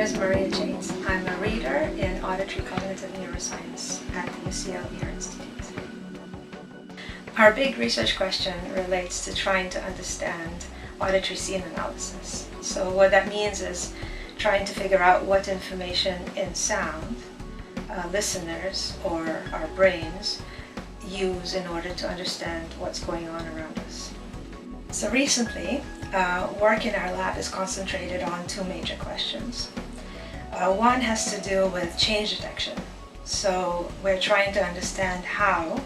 is Maria Chait. I'm a reader in Auditory Cognitive Neuroscience at the UCL Ear Institute. Our big research question relates to trying to understand auditory scene analysis. So what that means is trying to figure out what information in sound listeners or our brains use in order to understand what's going on around us. So recently, work in our lab is concentrated on two major questions. One has to do with change detection. So we're trying to understand how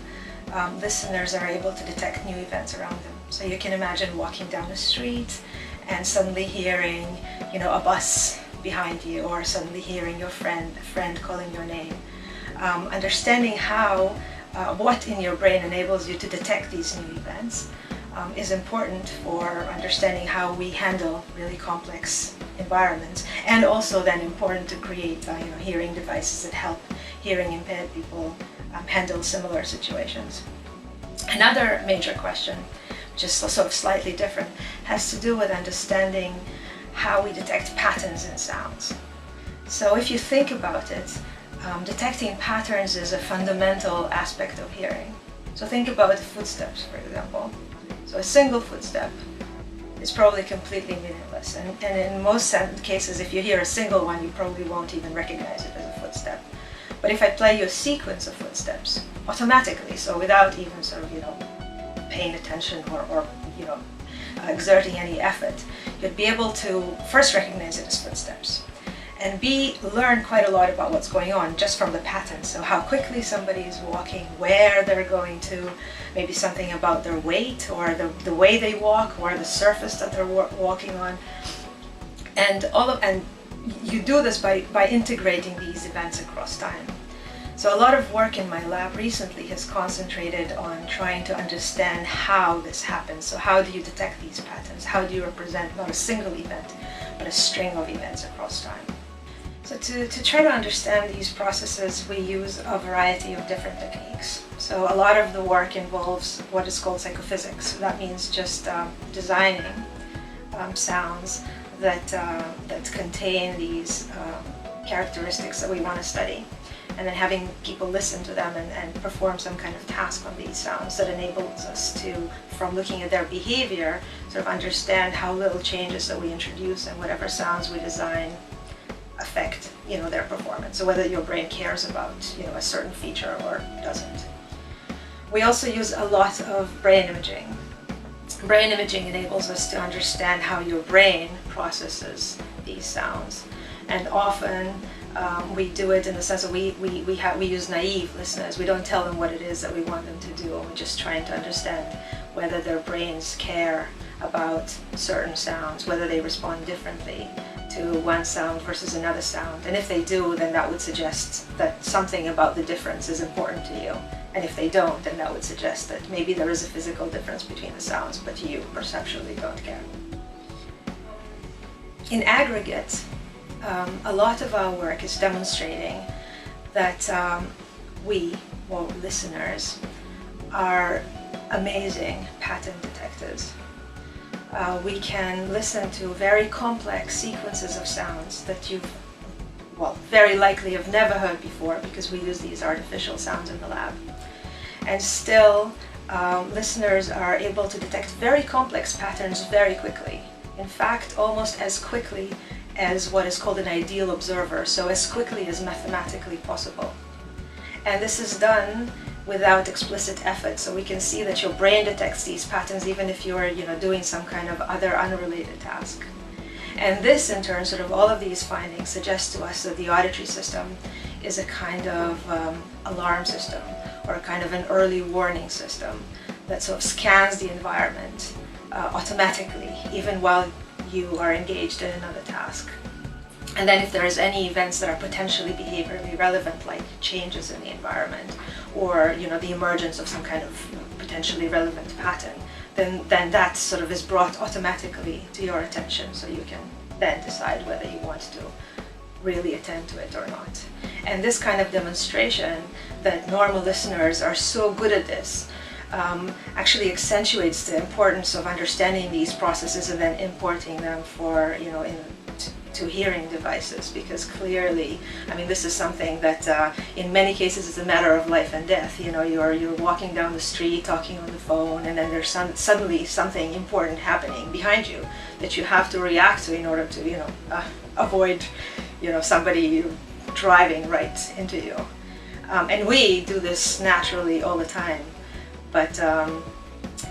listeners are able to detect new events around them. So you can imagine walking down the street and suddenly hearing, a bus behind you, or suddenly hearing your friend calling your name. Understanding how, what in your brain enables you to detect these new events is important for understanding how we handle really complex environments, and also then important to create hearing devices that help hearing impaired people handle similar situations. Another major question, which is sort of slightly different, has to do with understanding how we detect patterns in sounds. So if you think about it, detecting patterns is a fundamental aspect of hearing. So think about footsteps, for example. So a single footstep is probably completely meaningless. And in most cases, if you hear a single one, you probably won't even recognize it as a footstep. But if I play you a sequence of footsteps, automatically, so without even sort of, paying attention or exerting any effort, you'd be able to first recognize it as footsteps, and B, learn quite a lot about what's going on just from the pattern. So how quickly somebody is walking, where they're going to, maybe something about their weight or the way they walk or the surface that they're walking on. And you do this by integrating these events across time. So a lot of work in my lab recently has concentrated on trying to understand how this happens. So how do you detect these patterns? How do you represent not a single event, but a string of events across time? So to try to understand these processes, we use a variety of different techniques. So a lot of the work involves what is called psychophysics. That means just designing sounds that contain these characteristics that we want to study, and then having people listen to them and perform some kind of task on these sounds that enables us to, from looking at their behavior, sort of understand how little changes that we introduce and whatever sounds we design affect their performance. So whether your brain cares about a certain feature or doesn't. We also use a lot of brain imaging. Brain imaging enables us to understand how your brain processes these sounds, and often we do it in the sense that we use naive listeners. We don't tell them what it is that we want them to do. We're just trying to understand whether their brains care about certain sounds, whether they respond differently to one sound versus another sound. And if they do, then that would suggest that something about the difference is important to you. And if they don't, then that would suggest that maybe there is a physical difference between the sounds, but you perceptually don't care. In aggregate, a lot of our work is demonstrating that we, listeners, are amazing pattern detectors. We can listen to very complex sequences of sounds that you very likely have never heard before, because we use these artificial sounds in the lab. And still, listeners are able to detect very complex patterns very quickly. In fact, almost as quickly as what is called an ideal observer, so as quickly as mathematically possible. And this is done without explicit effort, so we can see that your brain detects these patterns even if you're doing some kind of other unrelated task. And this, in turn, sort of all of these findings suggest to us that the auditory system is a kind of alarm system, or a kind of an early warning system that sort of scans the environment automatically, even while you are engaged in another task. And then if there's any events that are potentially behaviorally relevant, like changes in the environment, or the emergence of some kind of potentially relevant pattern, then that sort of is brought automatically to your attention, so you can then decide whether you want to really attend to it or not. And this kind of demonstration that normal listeners are so good at this actually accentuates the importance of understanding these processes and then importing them for, to hearing devices, because clearly, I mean, this is something that in many cases is a matter of life and death. You're walking down the street talking on the phone, and then there's suddenly something important happening behind you that you have to react to in order to avoid somebody driving right into you. And we do this naturally all the time, but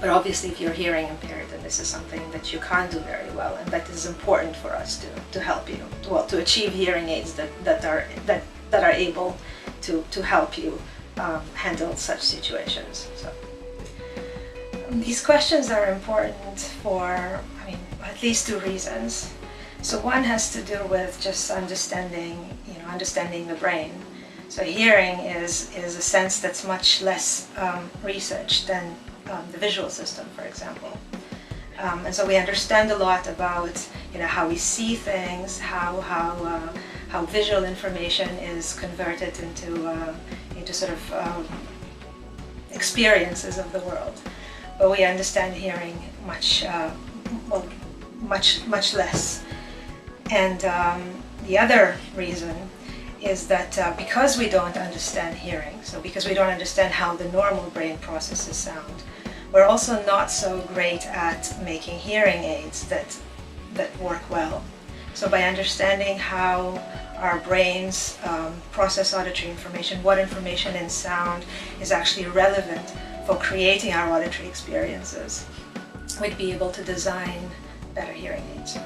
obviously if you're hearing impaired, then this is something that you can't do very well, and that is important for us to help you, to achieve hearing aids that are able to help you handle such situations. So these questions are important for, at least two reasons. So one has to do with just understanding the brain. So hearing is a sense that's much less researched than the visual system, for example. And so we understand a lot about how we see things, how visual information is converted into sort of experiences of the world. But we understand hearing much less. And the other reason is that because we don't understand hearing, so because we don't understand how the normal brain processes sound, we're also not so great at making hearing aids that work well. So by understanding how our brains process auditory information, what information in sound is actually relevant for creating our auditory experiences, we'd be able to design better hearing aids.